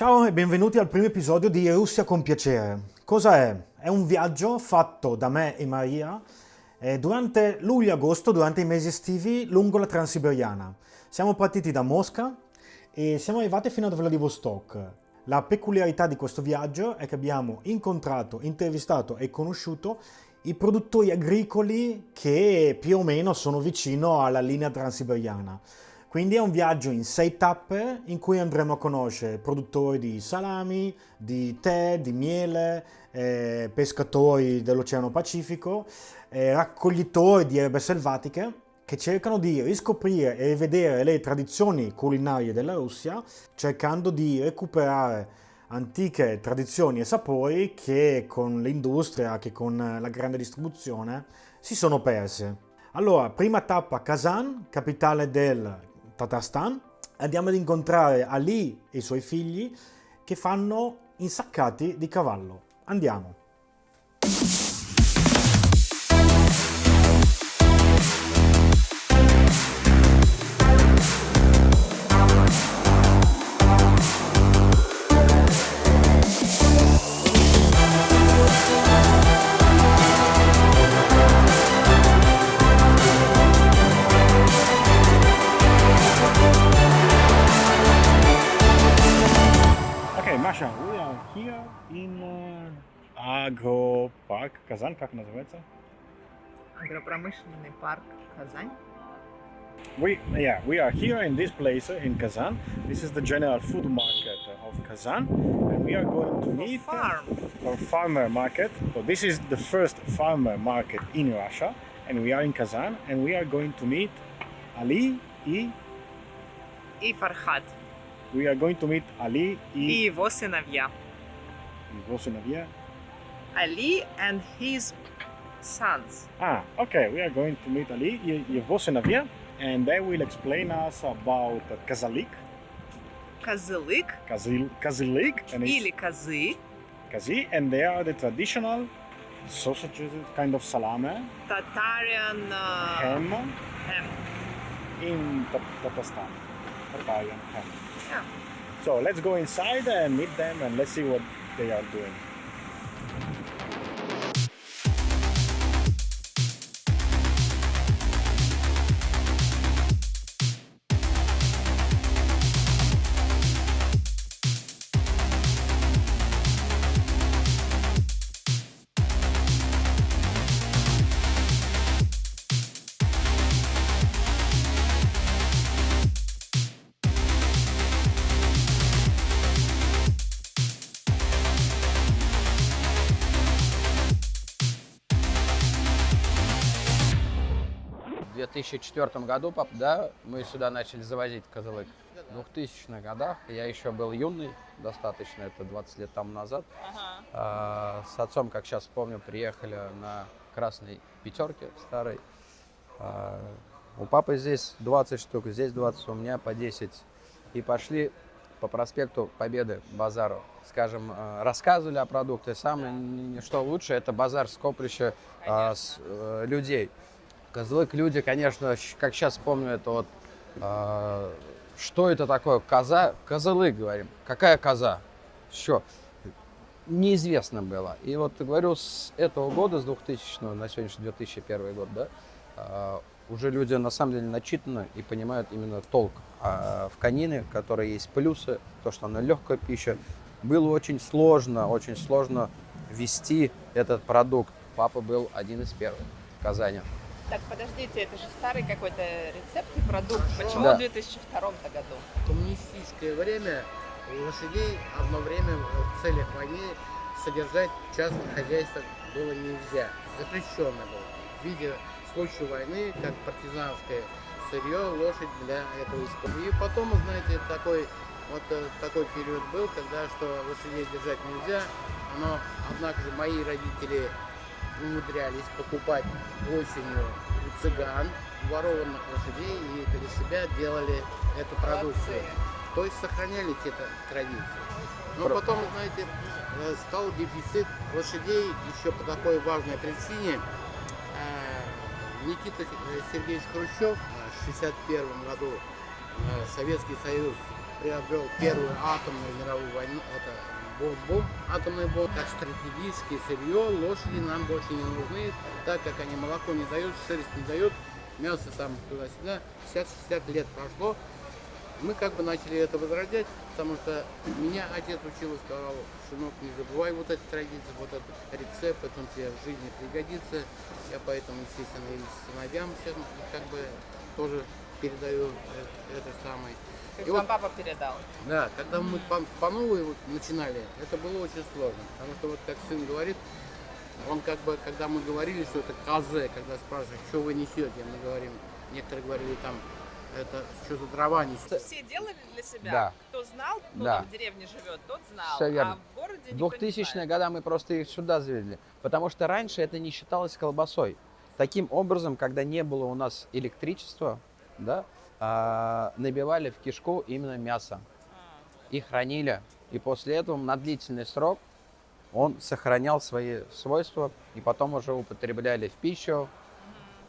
Ciao e benvenuti al primo episodio di Russia con piacere. Cosa è? È un viaggio fatto da me e Maria durante luglio e agosto, durante i mesi estivi, lungo la Transiberiana. Siamo partiti da Mosca e siamo arrivati fino a Vladivostok. La peculiarità di questo viaggio è che abbiamo incontrato, intervistato e conosciuto i produttori agricoli che più o meno sono vicino alla linea transiberiana. Quindi è un viaggio in 6 tappe in cui andremo a conoscere produttori di salami, di tè, di miele, pescatori dell'Oceano Pacifico, raccoglitori di erbe selvatiche che cercano di riscoprire e rivedere le tradizioni culinarie della Russia, cercando di recuperare antiche tradizioni e sapori che con l'industria, che con la grande distribuzione si sono perse. Allora, prima tappa Kazan, capitale del Tatarstan. Andiamo ad incontrare Ali e i suoi figli che fanno insaccati di cavallo. Andiamo. Маша, we are here in Agropарк Казань, как называется? Агропромышленный парк Казань. We are here in this place in Kazan. This is the general food market of Kazan, and we are going to meet our farmer market. So this is the first farmer market in Russia, and we are in Kazan, and we are going to meet Ali И Фархад. We are going to meet Ali И его сыновья. его сыновья. Ali and his sons. Okay. We are going to meet Ali и его сыновья, and they will explain us about kazalik. Козылык. Kazalik Или козы. kazi, and they are the traditional sausages, kind of salami, Татарин. ham Ham. in Tatarstan. Tatarian ham. Yeah. So let's go inside and meet them and let's see what they are doing. В 2004 году, да, мы сюда начали завозить козылык. В 2000-х годах я еще был юный, достаточно, это 20 лет тому назад. С отцом, как сейчас помню, приехали на красной пятерке старой. У папы здесь 20 штук, здесь 20, у меня по 10. И пошли по проспекту Победы, базару. Скажем, рассказывали о продукте. Самое, что лучше, это базар, скопище людей. Козлык, люди, конечно, как сейчас помню, это вот, что это такое, коза, козылык, говорим, какая коза, что, неизвестно было. И вот, говорю, с этого года, с 2000-го, на сегодняшний 2001 год, да, уже люди на самом деле начитаны и понимают именно толк в конине, в которой есть плюсы, то, что она легкая пища. Было очень сложно ввести этот продукт. Папа был один из первых в Казани. Так, подождите, это же старый какой-то рецепт и продукт. Почему Да. в 2002 году? В коммунистическое время лошадей одно время в целях войны содержать в частных хозяйствах было нельзя. Запрещено было. В виде случая войны, как партизанское сырье, лошадь для этого использовали. И потом, знаете, такой период был, когда что лошадей держать нельзя. Но, однако же, мои родители умудрялись покупать осенью у цыган ворованных лошадей и для себя делали эту продукцию. То есть сохраняли те традиции. Но потом, знаете, стал дефицит лошадей еще по такой важной причине. Никита Сергеевич Хрущев в 1961 году Советский Союз приобрел первую атомную мировую войну, это бомб, атомная бомба, как стратегическое сырье, лошади нам больше не нужны, так как они молоко не дают, шерсть не дают, мясо там туда-сюда, 50-60 лет прошло. Мы как бы начали это возрождать, потому что меня отец учил и сказал: сынок, не забывай вот эти традиции, вот этот рецепт, это он тебе в жизни пригодится. Я поэтому, естественно, и сыновьям сейчас как бы тоже передаю это самое. Как И вам вот, папа передал. да, когда мы по новой вот начинали, это было очень сложно, потому что вот как сын говорит, он как бы, когда мы говорили, что это казе, когда спрашивают, что вы несете, мы говорим, некоторые говорили там, это что за дрова несет. Все делали для себя. Да. Кто знал, кто Да. там в деревне живет, тот знал. Всё верно. А в городе В никто не 2000-е знает. годы мы просто их сюда завезли, потому что раньше это не считалось колбасой. Таким образом, когда не было у нас электричества, да, набивали в кишку именно мясо и хранили. И после этого на длительный срок он сохранял свои свойства, и потом уже употребляли в пищу,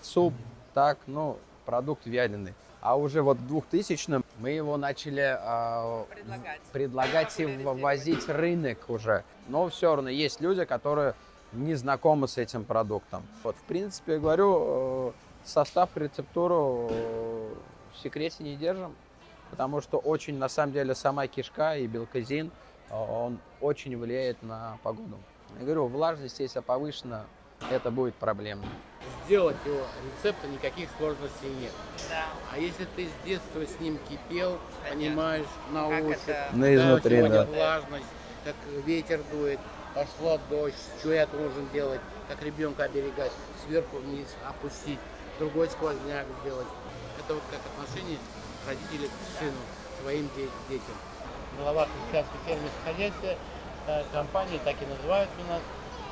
в суп, так, ну, продукт вяленый. А уже вот в 2000-м мы его начали предлагать и ввозить в рынок уже. Но все равно есть люди, которые не знакомы с этим продуктом. Вот, в принципе, я говорю, состав, рецептуру в секрете не держим, потому что очень, на самом деле, сама кишка и белказин, он очень влияет на погоду. Я говорю, влажность, если повышена, это будет проблемно. Сделать его рецепта никаких сложностей нет. Да. А если ты с детства с ним кипел, Понятно. понимаешь, на Как ощупь, это На изнутри, сегодня да. влажность, как ветер дует, пошла дождь, что я должен делать, как ребенка оберегать, сверху вниз опустить, другой сквозняк сделать. Это вот как отношение родителей к сыну, к своим детям. Глава христианской фермерского хозяйства, компания так и называется у нас,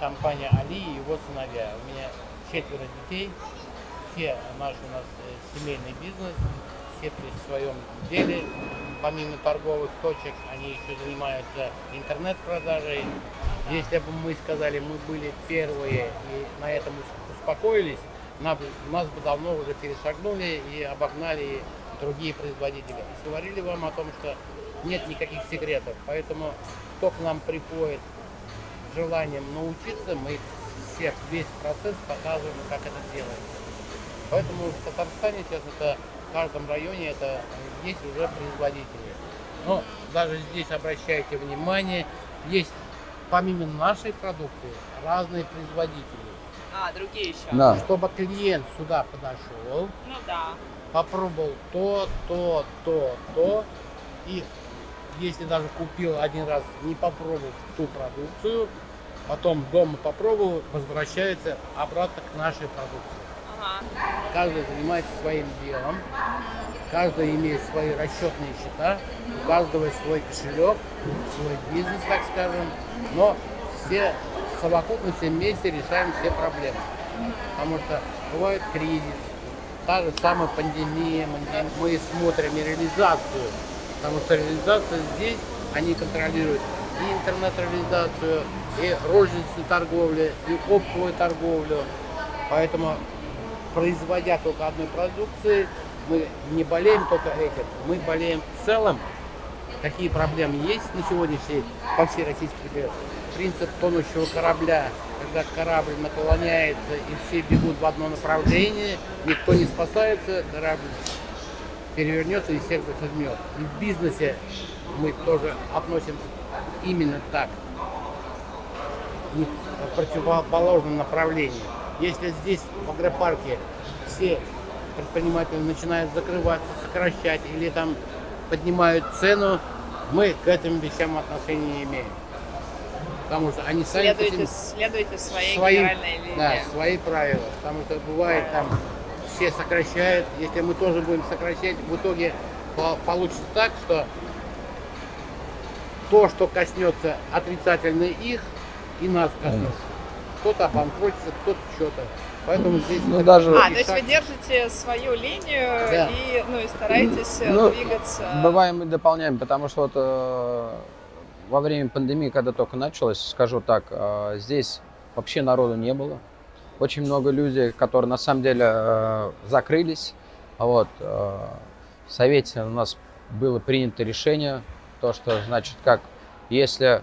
компания Али и его сыновья. У меня 4 детей, все наши у нас семейный бизнес, все при своем деле, помимо торговых точек, они еще занимаются интернет-продажей. Если бы мы сказали, мы были первые и на этом успокоились, нас бы давно уже перешагнули и обогнали другие производители. И говорили вам о том, что нет никаких секретов, поэтому кто к нам приходит с желанием научиться, мы всех, весь процесс показываем, как это делать. Поэтому в Татарстане сейчас это в каждом районе это есть уже производители. Но даже здесь обращайте внимание, есть помимо нашей продукции разные производители. Другие еще. Да. Чтобы клиент сюда подошел, Ну да. попробовал то, и если даже купил один раз, не попробовал ту продукцию, потом дома попробовал, возвращается обратно к нашей продукции. Ага. Каждый занимается своим делом, каждый имеет свои расчетные счета, у каждого свой кошелек, свой бизнес, так скажем, но все в совокупности вместе решаем все проблемы. Потому что бывает кризис, та же самая пандемия, мы смотрим и реализацию, потому что реализация здесь, они контролируют и интернет-реализацию, и розничную торговлю, и оптовую торговлю. Поэтому, производя только одной продукции, мы не болеем только этим, мы болеем в целом. Какие проблемы есть на сегодняшний день по всей Российской Федерации. Принцип тонущего корабля, когда корабль наклоняется и все бегут в одно направление, никто не спасается, корабль перевернется и всех захлебнет. И в бизнесе мы тоже относимся именно так, в противоположном направлении. Если здесь в агропарке все предприниматели начинают закрываться, сокращать или там поднимают цену, мы к этим вещам отношения не имеем. Потому что они сами Следуйте своей генеральной линии. да, свои правила. Потому что бывает там все сокращают. Если мы тоже будем сокращать, в итоге получится так, что то, что коснется отрицательно их, и нас коснется. Кто-то обанкротится, кто-то что-то. Поэтому здесь... Ну, даже... То есть вы держите свою линию, Да. и стараетесь Ну, двигаться. Бываем мы дополняем, потому что вот во время пандемии, когда только началось, скажу так, здесь вообще народу не было. Очень много людей, которые на самом деле закрылись. Вот, в Совете у нас было принято решение, то, что, значит, как, если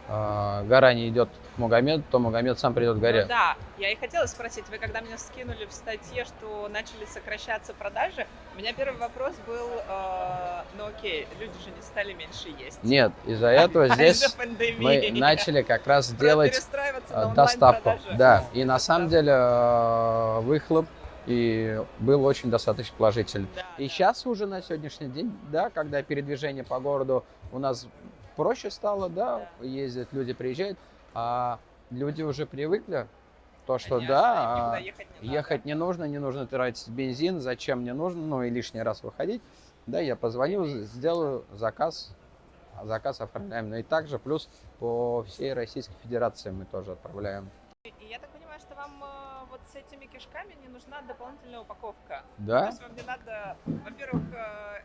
гора не идет к Магомеду, то Магомед сам придет к горе. Ну да, я и хотела спросить, вы когда меня скинули в статье, что начали сокращаться продажи, у меня первый вопрос был, ну окей, люди же не стали меньше есть. Нет, из-за этого здесь Из-за пандемии. мы начали как раз Про делать перестраиваться на доставку. онлайн-продажи. Да, и на самом деле выхлоп и был очень достаточно положительный. Да, И да. сейчас уже на сегодняшний день, да, когда передвижение по городу у нас проще стало, да, ездят, люди приезжают, а люди уже привыкли, то, что Конечно, да, никуда ехать не надо. не нужно тратить бензин, зачем мне нужно, ну и лишний раз выходить, да, я позвоню, сделаю заказ оформляем, ну и также плюс по всей Российской Федерации мы тоже отправляем. И я так понимаю, что вам вот с этими кишками не нужна дополнительная упаковка. Да? То есть вам не надо, во-первых,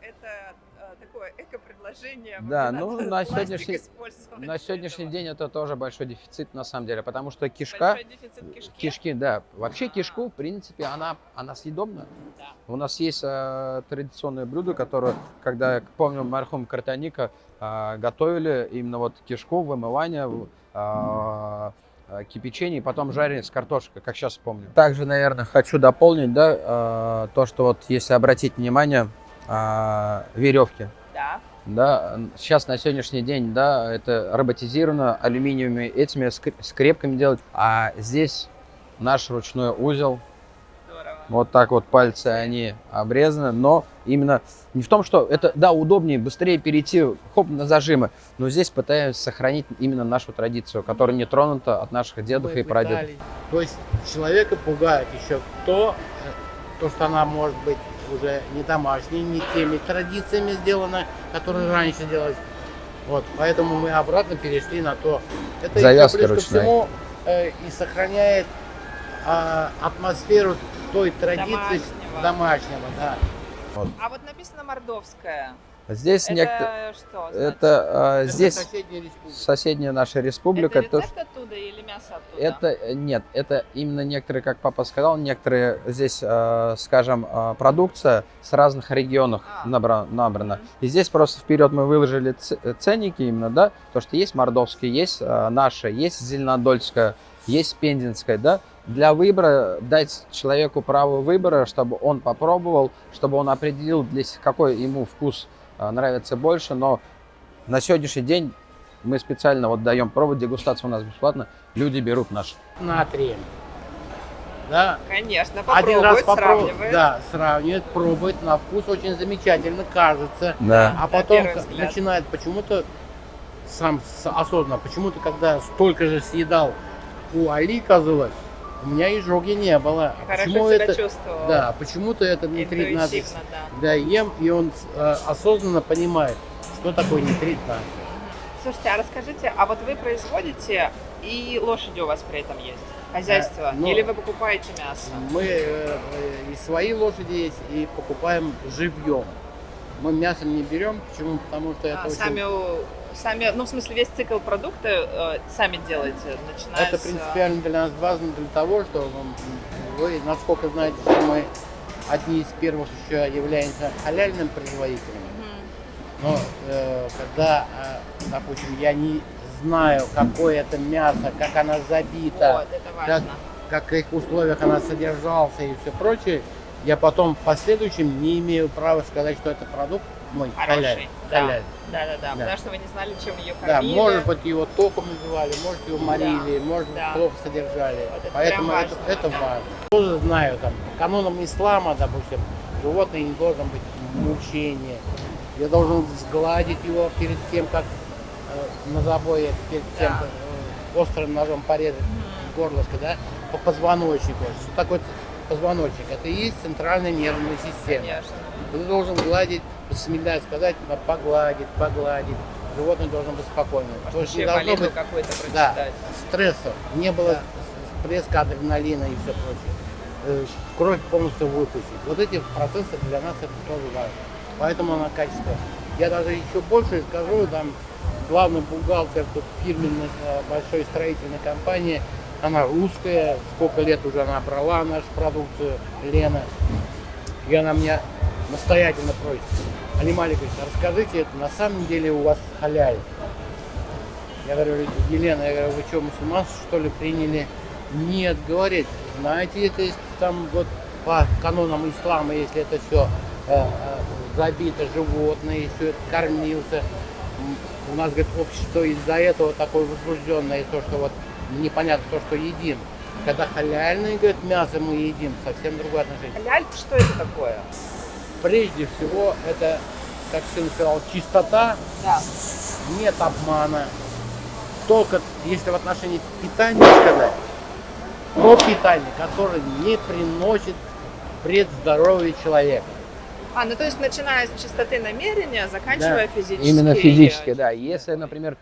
это такое эко-предложение. вам Да, не ну надо на пластик сегодняшний использовать для сегодняшний этого. день это тоже большой дефицит на самом деле, потому что кишка, Большой дефицит кишки. кишки, да, вообще кишку, в принципе, она съедобна. Да. У нас есть традиционное блюдо, которое, когда, помню, мархум Картаника готовили именно вот кишку, вымывание, кипячение и потом жарение с картошкой, как сейчас помню. Также, наверное, хочу дополнить, да, то, что вот если обратить внимание, веревки. Да. Да, сейчас на сегодняшний день, да, это роботизировано, алюминиевыми этими скрепками делать, а здесь наш ручной узел. Здорово. Вот так вот пальцы они обрезаны, но именно не в том, что это, да, удобнее, быстрее перейти, хоп, на зажимы, но здесь пытаемся сохранить именно нашу традицию, которая не тронута от наших дедов Мы и прадедов. пытались. То есть человека пугает еще то, что она может быть уже не домашней, не теми традициями сделана, которые раньше делались. Вот, поэтому мы обратно перешли на то. Это Завязка еще плюс ко ручная. всему и сохраняет атмосферу той традиции домашнего, да. А вот написано мордовская. Здесь Это что? значит? это здесь соседняя республика. соседняя наша республика. Это то, рецепт оттуда или мясо оттуда? Это нет, это именно некоторые, как папа сказал, некоторые здесь, скажем, продукция с разных регионов набрана. И здесь просто вперед мы выложили ценники именно, да, то, что есть мордовская, есть наша, есть зеленодольская, есть пензенская, да. Для выбора дать человеку право выбора, чтобы он попробовал, чтобы он определил, какой ему вкус нравится больше, но на сегодняшний день мы специально вот даем пробовать, дегустация у нас бесплатно, люди берут наш. Натрием. Да. Конечно, Один раз попробует, попробует, сравнивает. да, сравнивает, пробует, на вкус очень замечательно кажется. Да. А потом первый взгляд. начинает почему-то сам осознанно, почему-то когда столько же съедал у Али Козлова, у меня изжоги не было. А Хорошо почему себя это? чувствовал. Да, почему-то это нитрит натрия. Интуитивно, да. Да, ем, и он осознанно понимает, что такое нитрит натрия. Слушайте, а расскажите, а вот вы производите и лошади у вас при этом есть? Хозяйство? ну, Или вы покупаете мясо? Мы и свои лошади есть, и покупаем живьем. Мы мясом не берем, почему? Потому что это очень... Сами, ну в смысле весь цикл продукта сами делаете, начиная Это с... принципиально для нас важно для того, что вы, насколько знаете, что мы одни из первых еще являемся халяльным производителем. Но когда, допустим, я не знаю, какое это мясо, как оно забито, Вот, это важно. в каких условиях оно содержался и все прочее, я потом в последующем не имею права сказать, что это продукт мой Хороший, халяль. да, потому что вы не знали, чем ее Да, кормили. может быть, его током называли, может, его морили, может быть, да. плохо содержали. Вот это Поэтому прям это важно. важно. Тоже знаю, там, по канонам ислама, допустим, животное не должен быть мучения. Я должен сгладить его перед тем, как на забое, перед тем, как острым ножом порезать горлышко, да, по позвоночнику. Что такое позвоночник? Это и есть центральная нервная система. Конечно. Ты должен гладить, бисмилля сказать, погладить. Животное должно быть спокойным. То есть не Вообще должно молитву быть какую-то прочитать. стрессов, не было всплеска адреналина и все прочее. Кровь полностью выпустить. Вот эти процессы для нас это тоже важно. Поэтому она качество. Я даже еще больше скажу, там главный бухгалтер тут фирменной большой строительной компании, она русская, сколько лет уже она брала нашу продукцию, Лена. И она меня настоятельно просит, Алимали говорит, расскажите, это на самом деле у вас халяль? Я говорю, Елена, я говорю, вы что, мусульманство что ли приняли? Нет, говорит, знаете, это есть там вот по канонам ислама, если это все забито животное, все это кормился. У нас, говорит, общество из-за этого такое возбужденное, и то, что вот непонятно то, что едим. Когда халяльное, говорит, мясо мы едим, совсем другое отношение. Халяль, что это такое? Прежде всего, это, как сын сказал, чистота, Да. нет обмана. Только если в отношении питания сказать, то питание, которое не приносит вред здоровью человека. Ну то есть начиная с чистоты намерения, заканчивая физически. Именно физически, да. Если, например,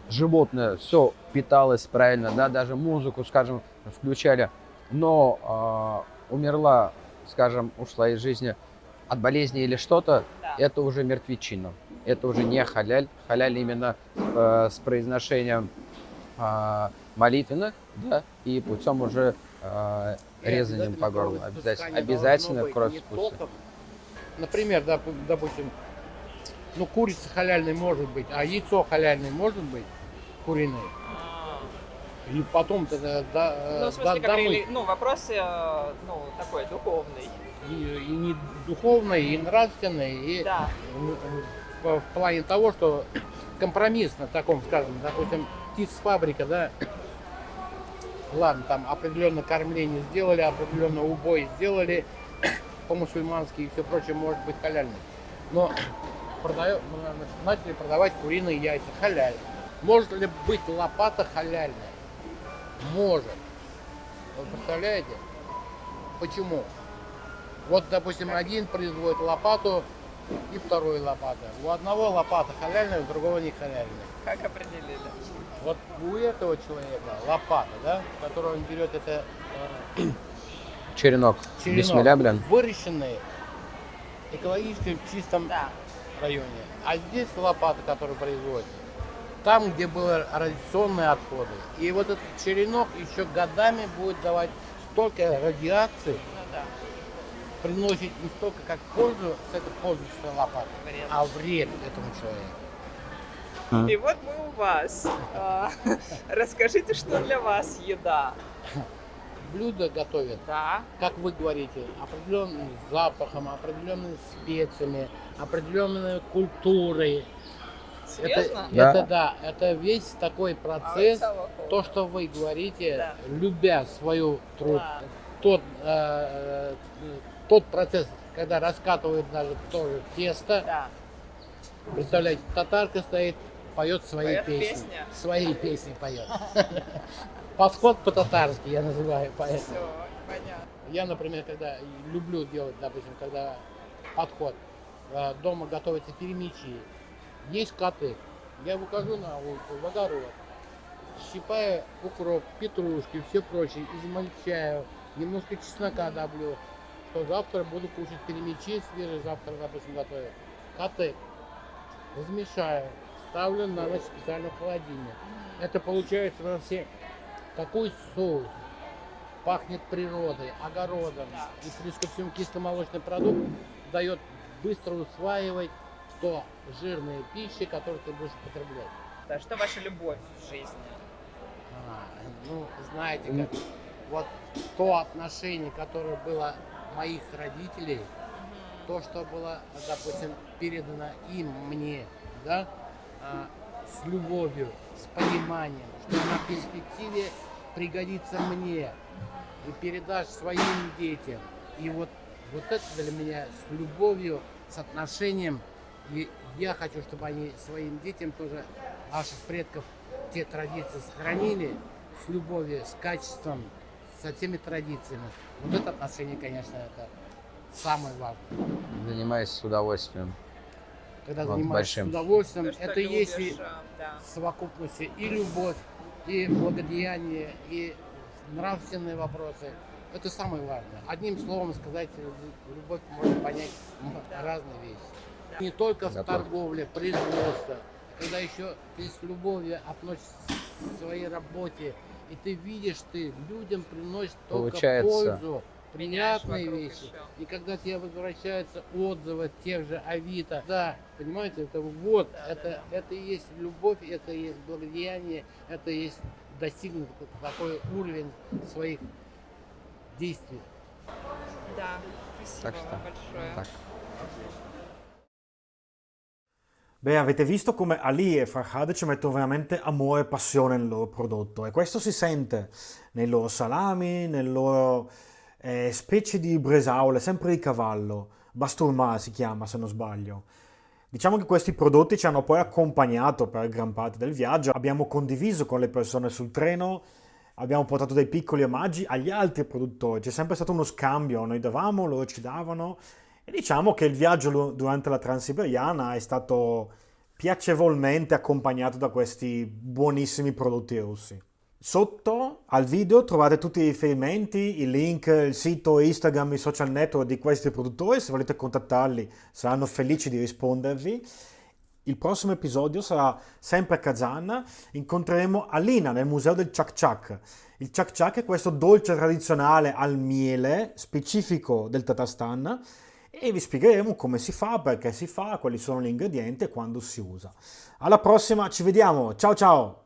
животное все питалось правильно, да, даже музыку, скажем, включали, но умерла, скажем, ушла из жизни от болезни или что-то, Да. это уже мертвечина. Это уже не халяль. Халяль именно с произношением молитвенных, да, и путем уже резанием по горлу. Обязательно кровь спустить. Например, допустим, ну курица халяльной может быть, а яйцо халяльное может быть куриное. И потом-то Ну, в смысле, как домой. вопрос, такой духовный. И не духовное, и нравственное, и Да. в плане того, что компромисс на таком, скажем, допустим, птиц-фабрика, да, ладно, там определенное кормление сделали, определенный убой сделали, по-мусульмански и все прочее может быть халяльным. Но начали продавать куриные яйца, халяль. Может ли быть лопата халяльная? Может. Вы представляете? Почему? Вот, допустим, один производит лопату и второй лопата. У одного лопата халяльная, у другого не халяльная. Как определили? Вот у этого человека лопата, да, которую он берет, это Черенок. Бисмилля, блин. выращенные экологически в чистом Да. районе. А здесь лопата, которая производится, там, где были радиационные отходы. И вот этот черенок еще годами будет давать столько радиации, Ну да. приносит не столько как пользу с этой пользующейся лопатой, Вред. а вред этому человеку. И вот мы у вас. Расскажите, что для вас еда? Блюдо готовят, Да. как вы говорите, определенным запахом, определенными специями, определенной культурой. Серьезно? Это весь такой процесс, то, что вы говорите, Да. любя свою труд, Да. тот процесс, когда раскатывают даже тоже тесто, Да. представляете, татарка стоит, поет свои Поет песни, песни? свои песни поет. Подход по-татарски я называю поэтому. Все, понятно. Я, например, когда люблю делать, допустим, когда подход, дома готовятся перемичи, есть коты, я выхожу на улицу, в огород, щипаю укроп, петрушки, все прочее, измельчаю, немножко чеснока добавлю, что завтра буду кушать перемичи, свежий завтра, допустим, готовлю. Коты размешаю, ставлю на ночь специально в холодильник. Это получается на все такой соус. Пахнет природой, огородом. И плюс ко всему кисломолочный продукт дает быстро усваивать то жирные пищи, которые ты будешь употреблять. Да, что ваша любовь в жизни? Ну, знаете, как вот то отношение, которое было моих родителей, то, что было, допустим, передано им, мне, да, с любовью, с пониманием, что на перспективе пригодится мне и передашь своим детям. И вот это для меня с любовью, с отношением. И я хочу, чтобы они своим детям тоже, наших предков, те традиции сохранили с любовью, с качеством, со всеми традициями. Вот это отношение, конечно, это самое важное. Занимаюсь с удовольствием. Когда Вот, занимаешься большим. с удовольствием, То, что это и есть любишь, и да. в совокупности и любовь, и благодеяние, и нравственные вопросы. Это самое важное. Одним словом сказать, любовь можно понять разные вещи. Не только в Готов. торговле, производстве, когда еще ты с любовью относишься к своей работе, и ты видишь, ты людям приносишь только Получается. пользу, приятные вокруг вещи. ещё. И когда тебе возвращаются отзывы от тех же Авито, да, понимаете, это вот, это и есть любовь, это и есть благодеяние, это и есть достигнуть такой уровень своих действий. Да, спасибо Так вам что, большое. так. Beh, avete visto come Ali e Farhad ci mettono veramente amore e passione nel loro prodotto e questo si sente nei loro salami, nelle loro specie di bresaole, sempre di cavallo, basturma si chiama se non sbaglio. Diciamo che questi prodotti ci hanno poi accompagnato per gran parte del viaggio, abbiamo condiviso con le persone sul treno, abbiamo portato dei piccoli omaggi agli altri produttori, c'è sempre stato uno scambio, noi davamo, loro ci davano e diciamo che il viaggio durante la Transiberiana è stato piacevolmente accompagnato da questi buonissimi prodotti russi. Sotto al video trovate tutti i riferimenti, i link, il sito, Instagram, i social network di questi produttori, se volete contattarli saranno felici di rispondervi. Il prossimo episodio sarà sempre a Kazan, incontreremo Alina nel museo del Chak Chak. Il Chak Chak è questo dolce tradizionale al miele, specifico del Tatarstan, e vi spiegheremo come si fa, perché si fa, quali sono gli ingredienti e quando si usa. Alla prossima, ci vediamo, ciao ciao!